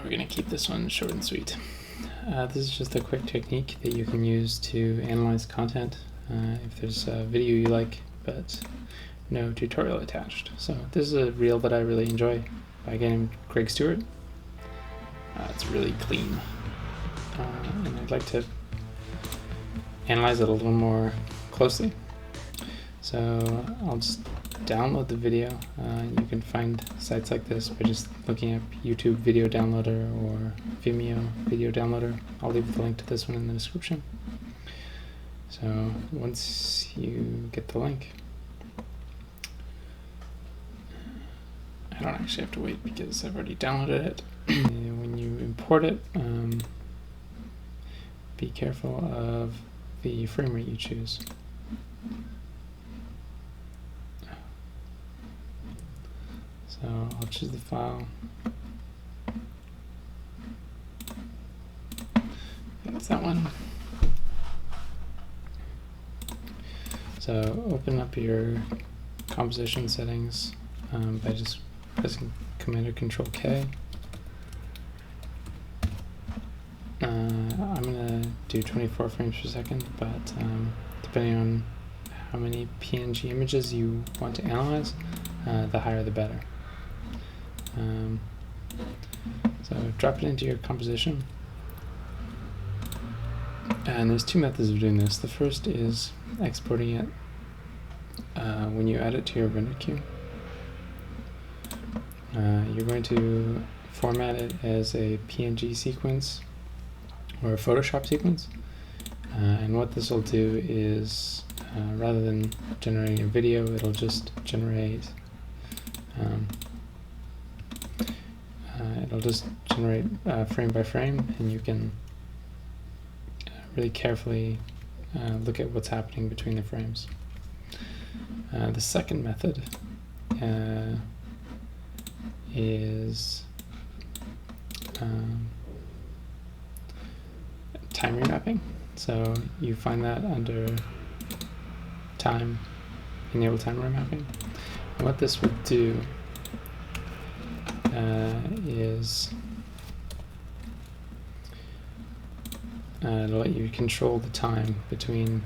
we're going to keep this one short and sweet. This is just a quick technique that you can use to analyze content if there's a video you like but no tutorial attached. So this is a reel that I really enjoy by a guy named Craig Stewart. It's really clean, and I'd like to analyze it a little more closely. So I'll just download the video. You can find sites like this by just looking up YouTube video downloader or Vimeo video downloader. I'll leave the link to this one in the description. So once you get the link, I don't actually have to wait because I've already downloaded it. When you import it, be careful of the frame rate you choose. So I'll choose the file. That's that one. So open up your composition settings by just pressing Command or Control K. I'm going to do 24 frames per second, but depending on how many PNG images you want to analyze, the higher the better. So drop it into your composition. And there's two methods of doing this. The first is exporting it when you add it to your render queue. You're going to format it as a PNG sequence or a Photoshop sequence. And what this will do is, rather than generating a video, it'll just generate frame by frame, and you can really carefully look at what's happening between the frames. The second method is time remapping. So you find that under time, enable time remapping. And what this would do is it'll let you control the time between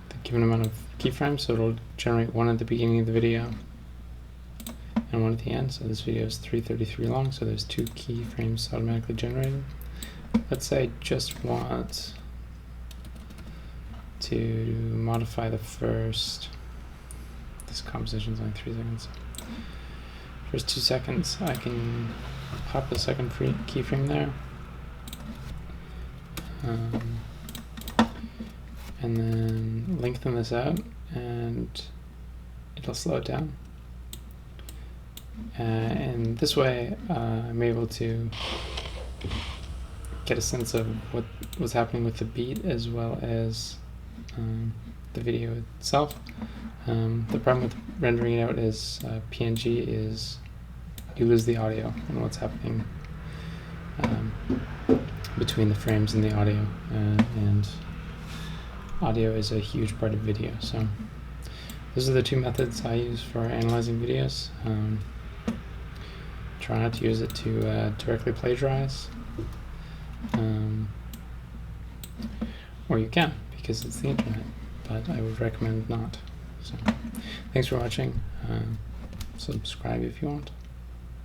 the given amount of keyframes. So it'll generate one at the beginning of the video and one at the end. So this video is 3:33 long, so there's 2 keyframes automatically generated. Let's say I just want to modify the first, this composition is only 3 seconds. First 2 seconds, I can pop a second keyframe there. And then lengthen this out, and it'll slow it down. And this way, I'm able to get a sense of what was happening with the beat as well as the video itself. The problem with rendering it out is PNG is you lose the audio and what's happening between the frames and the audio, and audio is a huge part of video. So those are the 2 methods I use for analyzing videos. Try not to use it to directly plagiarize, or you can because it's the internet, but I would recommend not. So thanks for watching. Subscribe if you want.